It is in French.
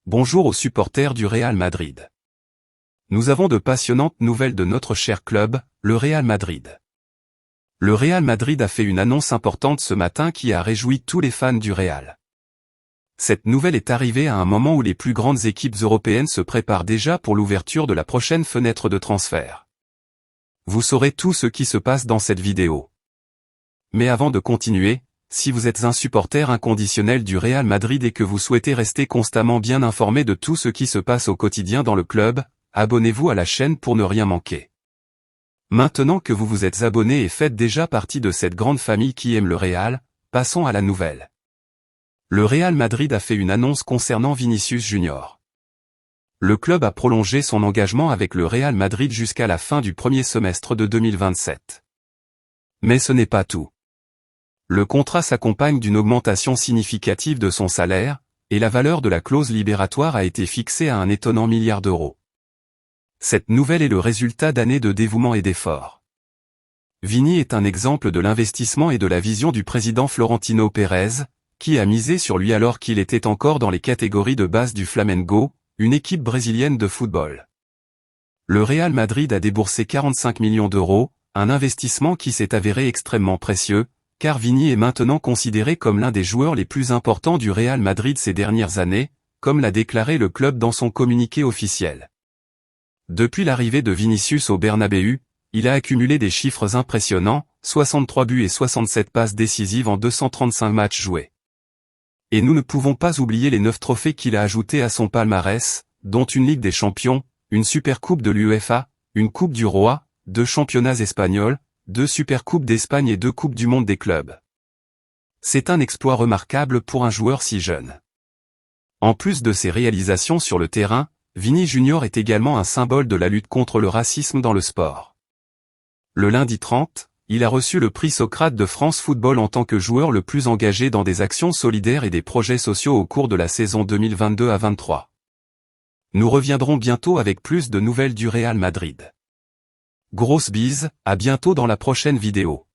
Bonjour aux supporters du Real Madrid. Nous avons de passionnantes nouvelles de notre cher club, le Real Madrid. Le Real Madrid a fait une annonce importante ce matin qui a réjoui tous les fans du Real. Cette nouvelle est arrivée à un moment où les plus grandes équipes européennes se préparent déjà pour l'ouverture de la prochaine fenêtre de transfert. Vous saurez tout ce qui se passe dans cette vidéo. Mais avant de continuer, si vous êtes un supporter inconditionnel du Real Madrid et que vous souhaitez rester constamment bien informé de tout ce qui se passe au quotidien dans le club, abonnez-vous à la chaîne pour ne rien manquer. Maintenant que vous vous êtes abonné et faites déjà partie de cette grande famille qui aime le Real, passons à la nouvelle. Le Real Madrid a fait une annonce concernant Vinicius Junior. Le club a prolongé son engagement avec le Real Madrid jusqu'à la fin du premier semestre de 2027. Mais ce n'est pas tout. Le contrat s'accompagne d'une augmentation significative de son salaire, et la valeur de la clause libératoire a été fixée à un étonnant milliard d'euros. Cette nouvelle est le résultat d'années de dévouement et d'efforts. Vini est un exemple de l'investissement et de la vision du président Florentino Pérez, qui a misé sur lui alors qu'il était encore dans les catégories de base du Flamengo, une équipe brésilienne de football. Le Real Madrid a déboursé 45 millions d'euros, un investissement qui s'est avéré extrêmement précieux, car Vini est maintenant considéré comme l'un des joueurs les plus importants du Real Madrid ces dernières années, comme l'a déclaré le club dans son communiqué officiel. Depuis l'arrivée de Vinicius au Bernabéu, il a accumulé des chiffres impressionnants, 63 buts et 67 passes décisives en 235 matchs joués. Et nous ne pouvons pas oublier les 9 trophées qu'il a ajoutés à son palmarès, dont une Ligue des Champions, une Supercoupe de l'UEFA, une Coupe du Roi, 2 championnats espagnols, 2 Supercoupes d'Espagne et 2 Coupes du Monde des clubs. C'est un exploit remarquable pour un joueur si jeune. En plus de ses réalisations sur le terrain, Vini Junior est également un symbole de la lutte contre le racisme dans le sport. Le lundi 30, il a reçu le prix Socrate de France Football en tant que joueur le plus engagé dans des actions solidaires et des projets sociaux au cours de la saison 2022 à 23. Nous reviendrons bientôt avec plus de nouvelles du Real Madrid. Grosse bise, à bientôt dans la prochaine vidéo.